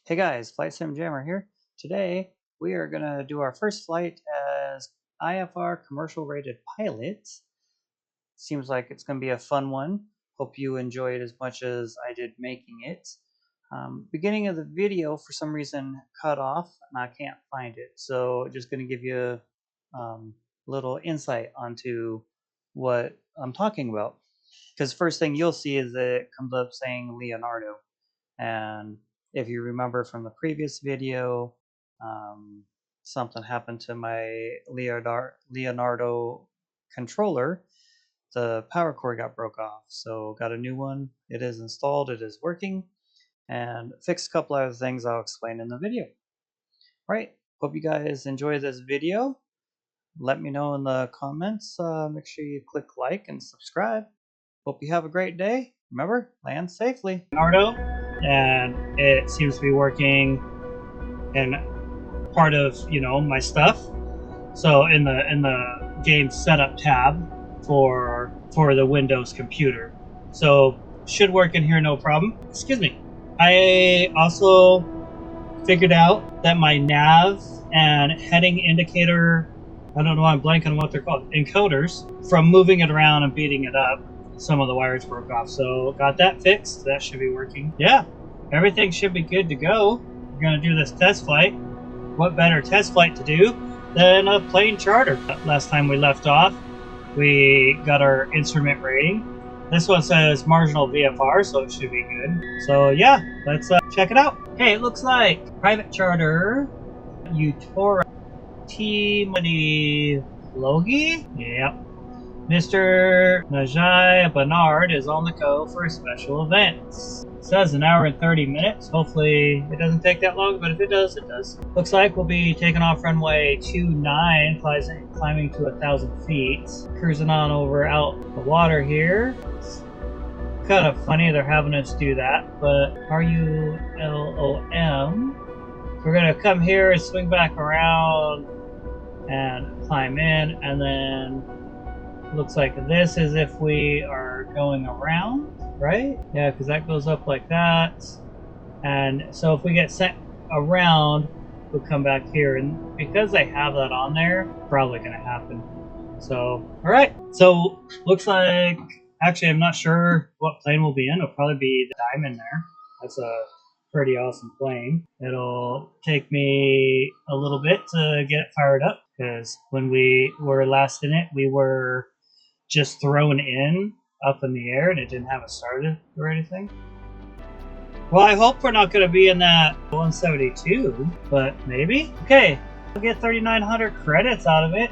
Hey guys, Flight Sim Jammer here. Today we are going to do our first flight as IFR commercial rated pilot. Seems like it's going to be a fun one. Hope you enjoy it as much as I did making it. Beginning of the video for some reason cut off and I can't find it. So just going to give you a little insight onto what I'm talking about. Because first thing you'll see is that it comes up saying Leonardo. And if you remember from the previous video, something happened to my Leonardo controller. The power cord got broke off, so got a new one. It is installed, it is working, and fixed a couple other things I'll explain in the video. Right, hope you guys enjoy this video. Let me know in the comments. Make sure you click like and subscribe. Hope you have a great day. Remember, land safely. Leonardo, and it seems to be working in part of my stuff. So in the game setup tab for the Windows computer, so should work in here no problem. Excuse me. I also figured out that my nav and heading indicator, I don't know why I'm blanking on what they're called, encoders, from moving it around and beating it up, some of the wires broke off, so got that fixed. That should be working. Yeah, everything should be good to go. We're gonna do this test flight. What better test flight to do than a plane charter? Last time we left off, we got our instrument rating. This one says marginal VFR, so it should be good. So yeah, let's check it out. Okay, it looks like private charter Uturoa Logi. Yep. Mr. Naji Bemard is on the go for special events. It says an hour and 30 minutes. Hopefully it doesn't take that long, but if it does, it does. Looks like we'll be taking off runway 29, climbing to 1,000 feet. Cruising on over out the water here. It's kind of funny they're having us do that, but RULOM. We're gonna come here and swing back around and climb in, and then looks like this is if we are going around, right? Yeah, because that goes up like that. And so if we get sent around, we'll come back here. And because they have that on there, probably going to happen. So, all right. So looks like, actually, I'm not sure what plane we'll be in. It'll probably be the Diamond there. That's a pretty awesome plane. It'll take me a little bit to get it fired up, because when we were last in it, we were just thrown in up in the air and it didn't have it started or anything. Well, I hope we're not going to be in that 172, but maybe. Okay, I'll get 3,900 credits out of it.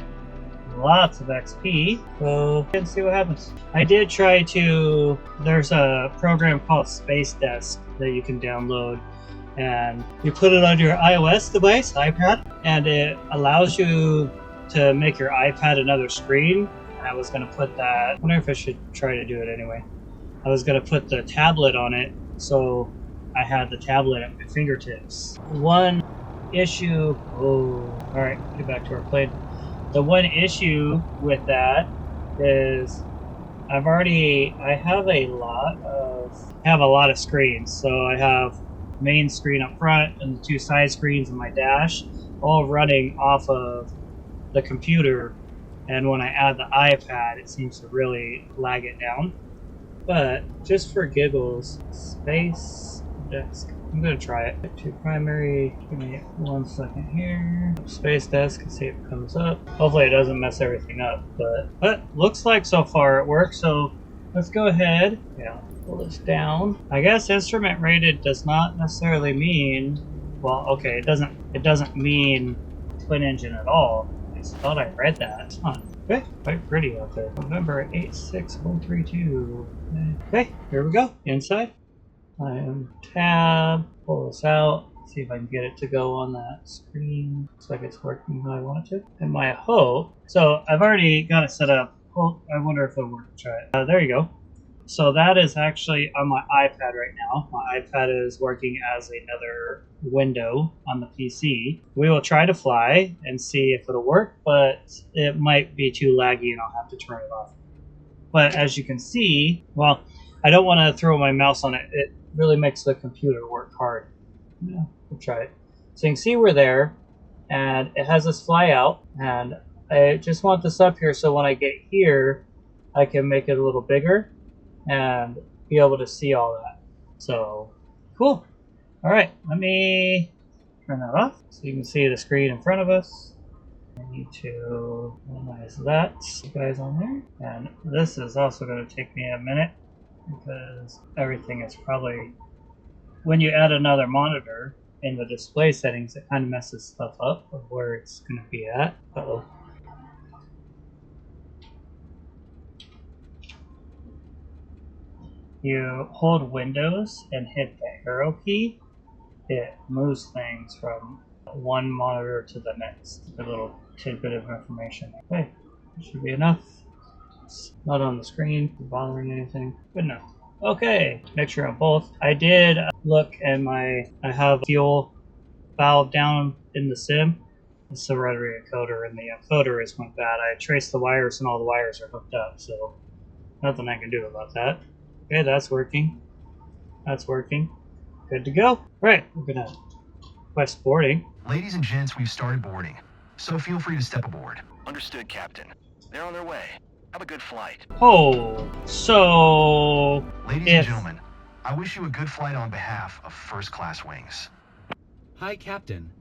Lots of XP. So let's see what happens. I did try to, there's a program called Space Desk that you can download, and you put it on your iOS device, iPad, and it allows you to make your iPad another screen. I was going to put that, I wonder if I should try to do it anyway. I was going to put the tablet on it, so I had the tablet at my fingertips. One issue, alright, get back to our plane. The one issue with that is I have a lot of screens. So I have main screen up front and the two side screens and my dash, all running off of the computer. And when I add the iPad, it seems to really lag it down. But just for giggles, Space Desk. I'm gonna try it. To primary, give me 1 second here. Space Desk, and see if it comes up. Hopefully it doesn't mess everything up, but looks like so far it works. So let's go ahead. Yeah, pull this down. I guess instrument rated does not necessarily mean, well, okay, it doesn't mean twin engine at all. I thought I read that. Huh. Okay, quite pretty out there. November 86132. Okay, here we go. Inside. I am tab. Pull this out. See if I can get it to go on that screen. Looks like it's working how I want it to. And my hope. So I've already got it set up. Oh, I wonder if it'll work. Try it. There you go. So that is actually on my iPad right now. My iPad is working as another window on the PC. We will try to fly and see if it'll work, but it might be too laggy and I'll have to turn it off. But as you can see, well, I don't want to throw my mouse on it. It really makes the computer work hard. Yeah, we'll try it. So you can see we're there, and it has us fly out, and I just want this up here so when I get here, I can make it a little bigger and be able to see all that. So, cool. All right, let me turn that off so you can see the screen in front of us. I need to minimize that, you guys on there. And this is also going to take me a minute because everything is probably, when you add another monitor in the display settings, it kind of messes stuff up of where it's going to be at. Uh-oh. You hold Windows and hit the arrow key, it moves things from one monitor to the next. A little tidbit of information. Okay, that should be enough. It's not on the screen, bothering anything. Good enough. Okay, mixture of both. I did look at I have fuel valve down in the sim. It's the rotary encoder, and the encoder is went bad. I traced the wires, and all the wires are hooked up, so nothing I can do about that. Okay, that's working. That's working. Good to go. Right, we're gonna request boarding. Ladies and gents, we've started boarding, so feel free to step aboard. Understood, Captain. They're on their way. Have a good flight. Oh, so... Ladies and gentlemen, I wish you a good flight on behalf of First Class Wings. Hi, Captain.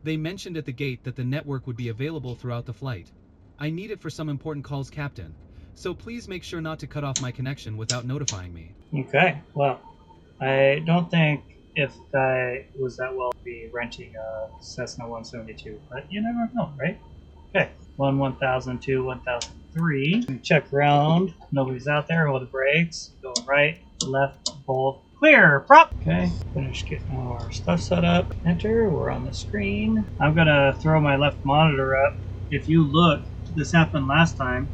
They mentioned at the gate that the network would be available throughout the flight. I need it for some important calls, Captain. So please make sure not to cut off my connection without notifying me. Okay, well, I don't think if I was that well to be renting a Cessna 172, but you never know, right? Okay, 1000, 1003. Check around, nobody's out there, hold the brakes, going right, left, both, clear, prop! Okay, finish getting our stuff set up. Enter, we're on the screen. I'm gonna throw my left monitor up. If you look, this happened last time.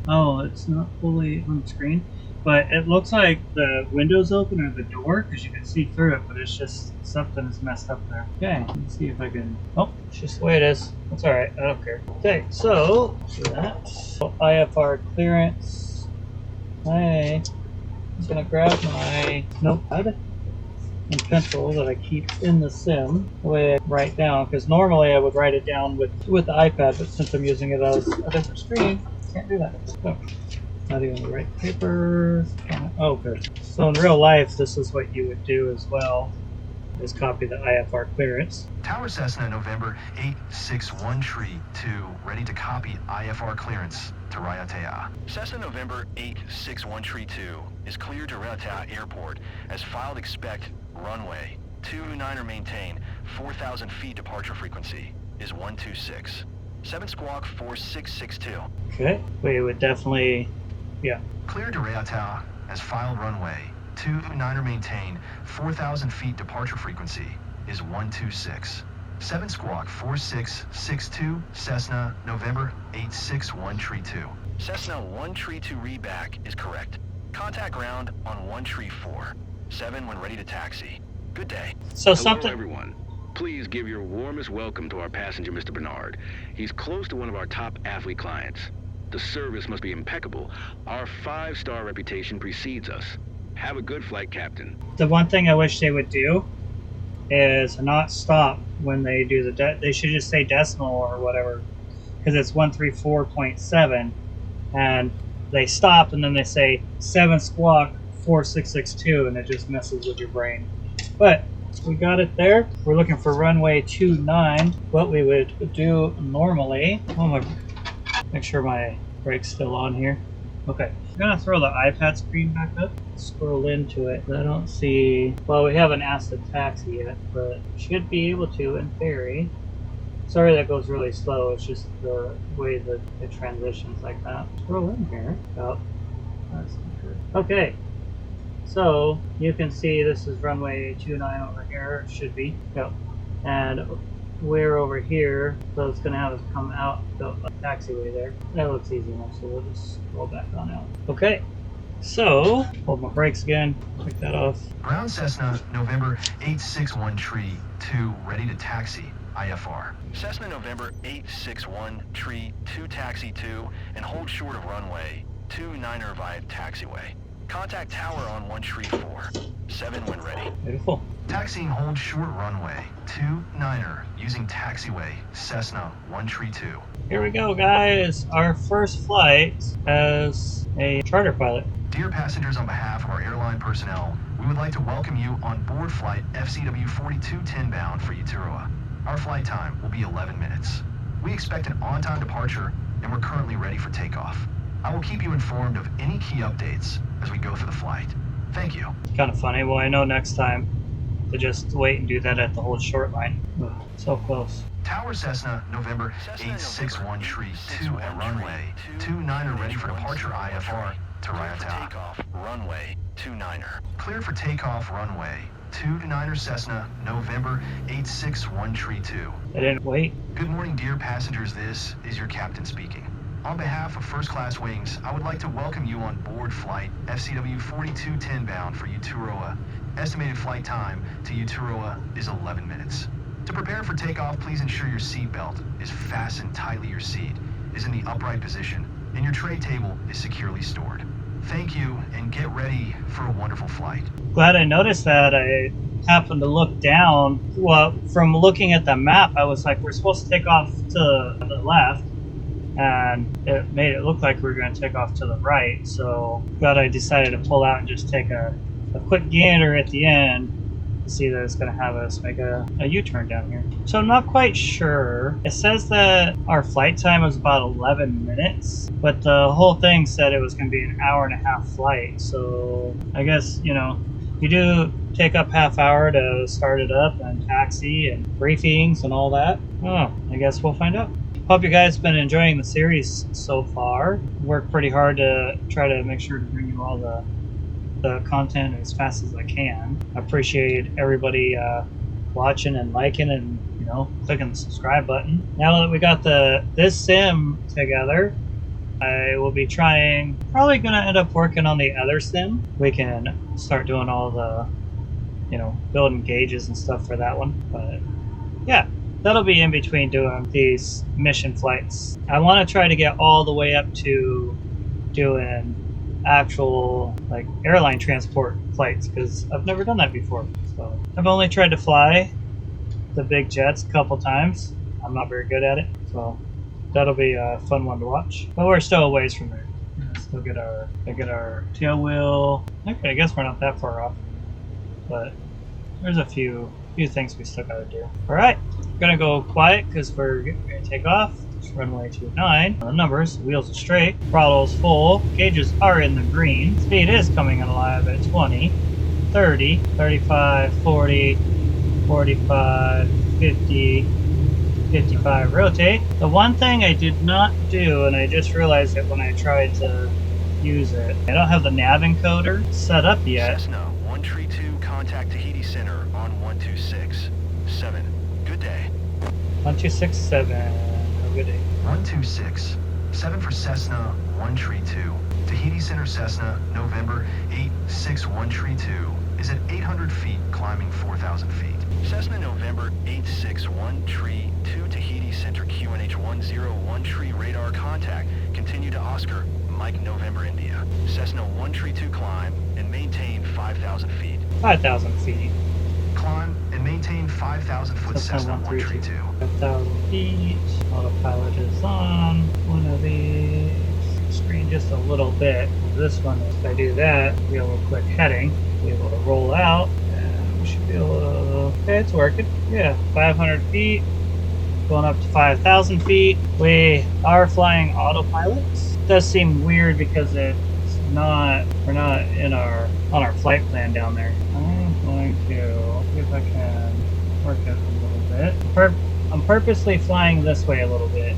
Oh, it's not fully on the screen, but it looks like the window's open or the door because you can see through it, but it's just something is messed up there. Okay, let's see if I can. Oh, it's just the way it is. That's all right. I don't care. Okay, so do that. So IFR clearance. I'm just gonna grab my notepad and pencil that I keep in the sim. The way I write down, because normally I would write it down with the iPad, but since I'm using it as a different screen. Can't do that. Oh, not even the right paper. Oh, good. So in real life, this is what you would do as well, is copy the IFR clearance. Tower Cessna November 86132, ready to copy IFR clearance to Raiatea. Cessna November 86132 is cleared to Raiatea Airport. As filed, expect runway 29er maintain 4,000 feet departure frequency is 126. 7 squawk 4662. Okay, we would definitely, yeah. Cleared to Raiatea as filed runway 29er maintain 4,000 feet departure frequency is 126. 7 squawk 4662 Cessna November 86132. Cessna 132 readback is correct. Contact ground on 134. 7 when ready to taxi. Good day. So Hello, everyone. Please give your warmest welcome to our passenger, Mr. Bemard. He's close to one of our top athlete clients. The service must be impeccable. Our 5-star reputation precedes us. Have a good flight, Captain. The one thing I wish they would do is not stop when they do they should just say decimal or whatever, because it's 134.7, and they stop and then they say 7 squawk 4662, and it just messes with your brain. But we got it there. We're looking for runway 29. What we would do normally, make sure my brake's still on here. Okay, I'm gonna throw the iPad screen back up, scroll into it. I don't see, well, we haven't asked the taxi yet, but should be able to in theory. Sorry that goes really slow, it's just the way that it transitions like that. Scroll in here. Oh, that's not good. Okay. So you can see this is runway 29 over here, it should be. Yep. And we're over here, so it's gonna have us come out the taxiway there. That looks easy enough, so we'll just roll back on out. Okay. So hold my brakes again, take that off. Ground Cessna November 86132, ready to taxi IFR. Cessna November 86132 taxi 2 and hold short of runway 29er via taxiway. Contact tower on 134. 7 when ready. Beautiful. Taxiing hold short runway 29er using taxiway Cessna 132. Here we go, guys. Our first flight as a charter pilot. Dear passengers, on behalf of our airline personnel, we would like to welcome you on board flight FCW4210 bound for Uturoa. Our flight time will be 11 minutes. We expect an on-time departure, and we're currently ready for takeoff. I will keep you informed of any key updates as we go through the flight. Thank you. Kind of funny. Well, I know next time to just wait and do that at the hold short line. Ugh, so close. Tower Cessna, November 861 tree 2 at runway 29er ready for departure IFR to Clear for Rayata. takeoff. Runway 29er. Clear for takeoff runway 29er Cessna, November 861 tree 2. I didn't wait. Good morning, dear passengers. This is your captain speaking. On behalf of First Class Wings, I would like to welcome you on board flight FCW 4210 bound for Uturoa. Estimated flight time to Uturoa is 11 minutes. To prepare for takeoff, please ensure your seat belt is fastened tightly, your seat is in the upright position, and your tray table is securely stored. Thank you, and get ready for a wonderful flight. Glad I noticed that. I happened to look down. Well, from looking at the map, I was like, we're supposed to take off to the left, and it made it look like we were going to take off to the right. So glad I decided to pull out and just take a quick gander at the end to see that it's going to have us make a U-turn down here. So I'm not quite sure. It says that our flight time was about 11 minutes, but the whole thing said it was going to be an hour and a half flight. So I guess, you know, you do take up half hour to start it up and taxi and briefings and all that. Oh, I guess we'll find out. Hope you guys have been enjoying the series so far. Worked pretty hard to try to make sure to bring you all the content as fast as I can. I appreciate everybody watching and liking and, you know, clicking the subscribe button. Now that we got this sim together, I will be probably gonna end up working on the other sim. We can start doing all the, you know, building gauges and stuff for that one. But yeah, that'll be in between doing these mission flights. I want to try to get all the way up to doing actual like airline transport flights, because I've never done that before. So I've only tried to fly the big jets a couple times. I'm not very good at it, so that'll be a fun one to watch. But we're still a ways from there. Still get our tail wheel. Okay, I guess we're not that far off, but there's a few things we still gotta do. All right, we're gonna go quiet because we're gonna take off. Runway 29. The numbers, wheels are straight, throttle's full, gauges are in the green, speed is coming in alive at 20, 30, 35, 40, 45, 50, 55, rotate. The one thing I did not do, and I just realized it when I tried to use it, I don't have the nav encoder set up yet. Cessna 132, contact Tahiti Center on 126. 7. Good day. 1267. Good day. 126, 7 for Cessna 132. Tahiti Center Cessna, November 86132 is at 800 feet, climbing 4,000 feet. Cessna November 861 tree 2 Tahiti Center QNH 101 tree radar contact. Continue to Oscar, Mike November India. Cessna 132 climb and maintain 5,000 feet. 5,000 feet. Climb and maintain 5,000 foot Cessna 132. 5,000 feet. Autopilot is on. One of these. Screen just a little bit. This one, if I do that, be able to click heading, be able to roll out, and we should be able to. Okay, it's working. Yeah, 500 feet. Going up to 5,000 feet. We are flying autopilot. It does seem weird because we're not on our flight plan down there. I'm going to see if I can work it a little bit. I'm purposely flying this way a little bit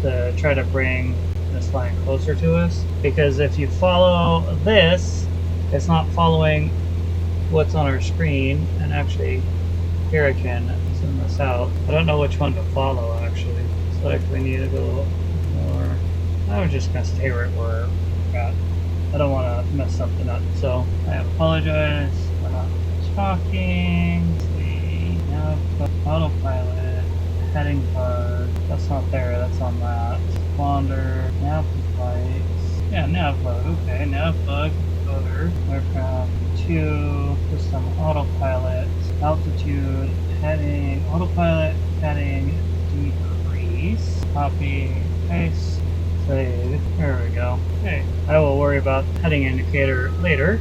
to try to bring this line closer to us, because if you follow this, it's not following what's on our screen. And actually, here I can zoom this out. I don't know which one to follow actually. So like we need to go more. I'm just gonna stay right where we're at. I don't want to mess something up, so I apologize for not talking. See, now autopilot, heading card. That's not there, that's on that. Wander, nav lights. Yeah, nav plug. Okay, nav plug. Go rotor, aircraft 2, system autopilot, altitude, heading, autopilot, heading, decrease, copy, paste, save, there we go. Okay, I will worry about heading indicator later.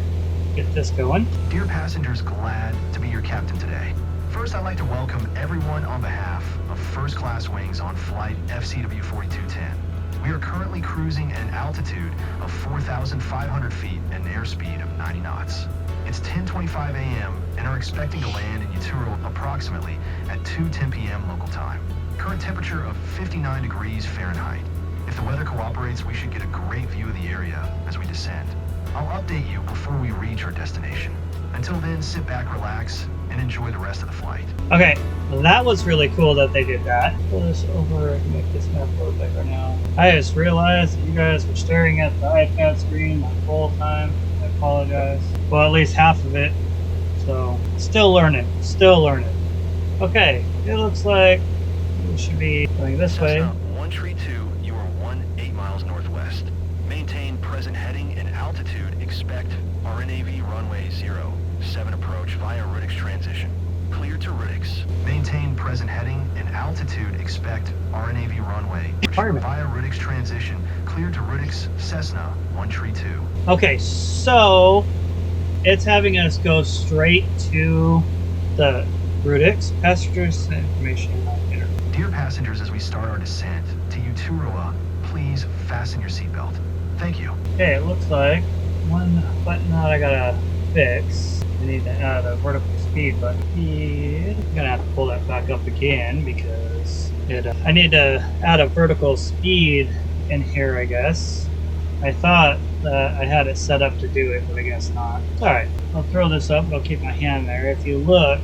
Get this going. Dear passengers, glad to be your captain today. First, I'd like to welcome everyone on behalf of First Class Wings on flight FCW4210. We are currently cruising at an altitude of 4,500 feet and an airspeed of 90 knots. It's 10:25 a.m. and are expecting to land in Uturoa approximately at 2:10 p.m. local time. Current temperature of 59 degrees Fahrenheit. If the weather cooperates, we should get a great view of the area as we descend. I'll update you before we reach our destination. Until then, sit back, relax, and enjoy the rest of the flight. Okay, that was really cool that they did that. Pull this over and make this map a little bigger now. I just realized that you guys were staring at the iPad screen the whole time. I apologize. Well, at least half of it. So, still learning. Okay, it looks like we should be going this way. Cessna 132, you are 18 miles northwest. Maintain present heading and altitude. Expect RNAV runway 07 approach via Rutix transition. Clear to Rutix. Maintain present heading and altitude. Expect RNAV runway via Rutix transition. Clear to Rutix, Cessna 132. Okay, so it's having us go straight to the Rutix passengers information here. Dear passengers, as we start our descent to Uturoa, please fasten your seatbelt. Thank you. Okay, it looks like one button that I gotta fix. I need to add a vertical speed button. I'm gonna have to pull that back up again because I need to add a vertical speed in here, I guess. I thought that I had it set up to do it, but I guess not. Alright, I'll throw this up, but I'll keep my hand there. If you look,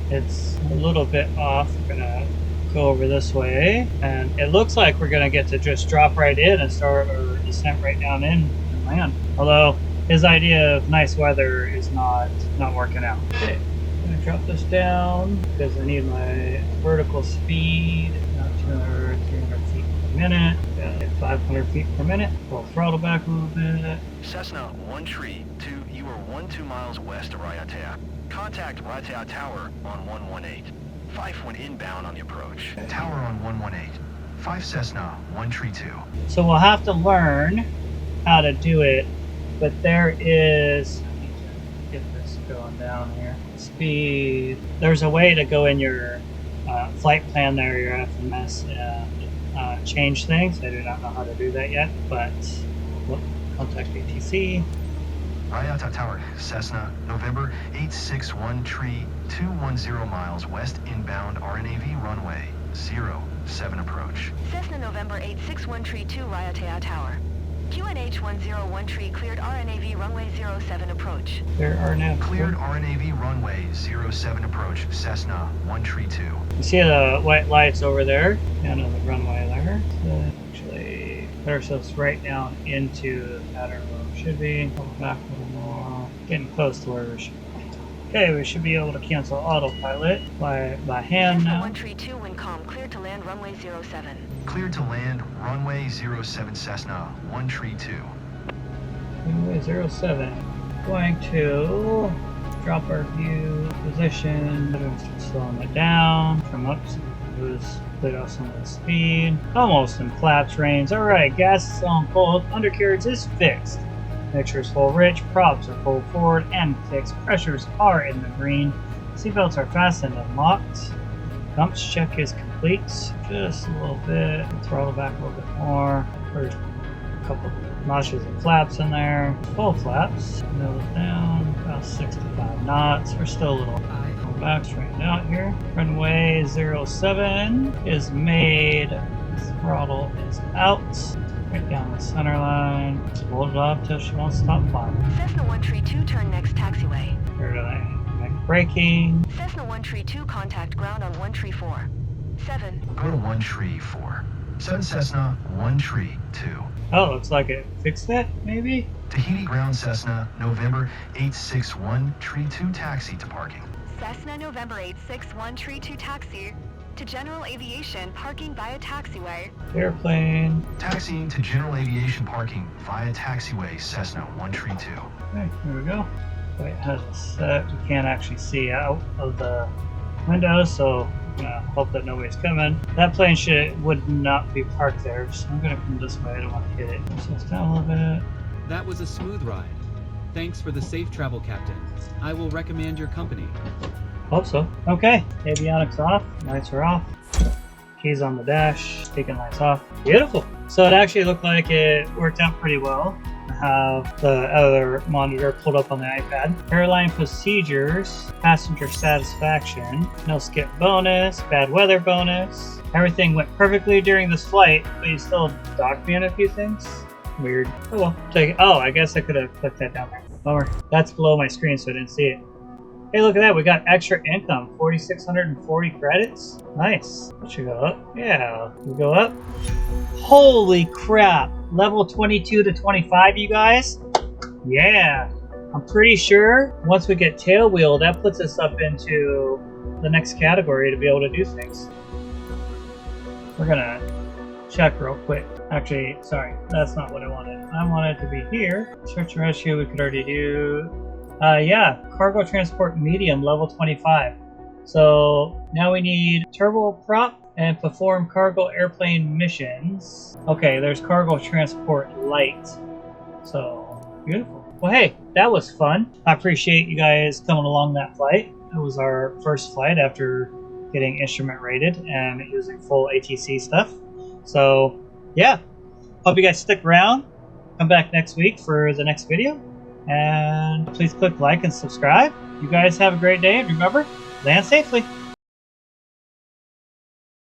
it's a little bit off. We're gonna go over this way, and it looks like we're gonna get to just drop right in and start our descent right down in and land. Although his idea of nice weather is not working out. Okay, I'm gonna drop this down because I need my vertical speed. Now 200, 300 feet per minute. Got 500 feet per minute. Pull throttle back a little bit. Cessna 132, you are 12 miles west of Raiatea. Contact Raiatea Tower on 118. 5 inbound on the approach. Tower on 118. 5 Cessna 132. So we'll have to learn how to do it, but there is, I need to get this going down here. Speed. There's a way to go in your flight plan there, your FMS, and change things. I do not know how to do that yet, but we'll contact ATC. Raiatea Tower, Cessna, November 861 tree, 210 miles west inbound RNAV runway 07 approach. Cessna November 861 tree 2 Raiatea Tower. QNH 101 tree cleared RNAV runway 07 approach. There are now Cleared RNAV runway 07 approach, Cessna 132. You see the white lights over there and on the runway there. So actually put ourselves right down into the pattern where we should be. Pull back a little more. Getting close to where we should be. Okay, we should be able to cancel autopilot by hand Cessna now. 1 tree 2 Wincom cleared to land runway 07. Cleared to land runway 07 Cessna 132. Runway 07. Going to drop our view position. Slowing it down. From up. Split off some of the speed. Almost in flaps range. Alright, gas is on cold. Undercarriage is fixed. Mixture is full rich, props are full forward and fixed, pressures are in the green, seatbelts are fastened and locked, dumps check is complete, just a little bit, throttle back a little bit more, there's a couple notches and flaps in there, full flaps, nose down, about 65 knots, we're still a little high, go back, straighten out here, runway 07 is made, throttle is out. Right down the center line. Just hold it up till she won't stop flying. Cessna 1 tree 2 turn next taxiway. Here do I make braking? Cessna 1 tree 2 contact ground on 1 tree 4. 7. Go to 1 tree 4. 7 Cessna 1 tree 2. Oh, looks like it fixed it, maybe? Tahiti ground Cessna, November 861 tree 2 taxi to parking. Cessna November 861 tree 2 taxi. To general aviation parking via taxiway. Airplane. Taxiing to general aviation parking via taxiway Cessna 132. Okay, here we go. Wait, it has it set. We can't actually see out of the window, so I'm gonna hope that nobody's coming. That plane would not be parked there, so I'm gonna come this way. I don't want to hit it. So it's down a little bit. That was a smooth ride. Thanks for the safe travel, Captain. I will recommend your company. Hope so. Okay, avionics off, lights are off, keys on the dash, taking lights off. Beautiful. So it actually looked like it worked out pretty well. I have the other monitor pulled up on the iPad. Airline procedures, passenger satisfaction, no skip bonus, bad weather bonus. Everything went perfectly during this flight, but you still docked me on a few things. Weird. Oh well, take it. Oh, I guess I could have clicked that down there. Bummer. That's below my screen, so I didn't see it. Hey, look at that. We got extra income. 4,640 credits. Nice. That should go up. Yeah. We go up. Holy crap. Level 22 to 25, you guys. Yeah. I'm pretty sure once we get tailwheel, that puts us up into the next category to be able to do things. We're going to check real quick. Actually, sorry. That's not what I wanted. I wanted to be here. Search and rescue we could already do. Yeah, cargo transport medium, level 25. So now we need turboprop and perform cargo airplane missions. Okay, there's cargo transport light. So, beautiful. Well, hey, that was fun. I appreciate you guys coming along that flight. It was our first flight after getting instrument rated and using full ATC stuff. So, yeah. Hope you guys stick around. Come back next week for the next video. And please click like and subscribe. You guys have a great day. And remember, land safely.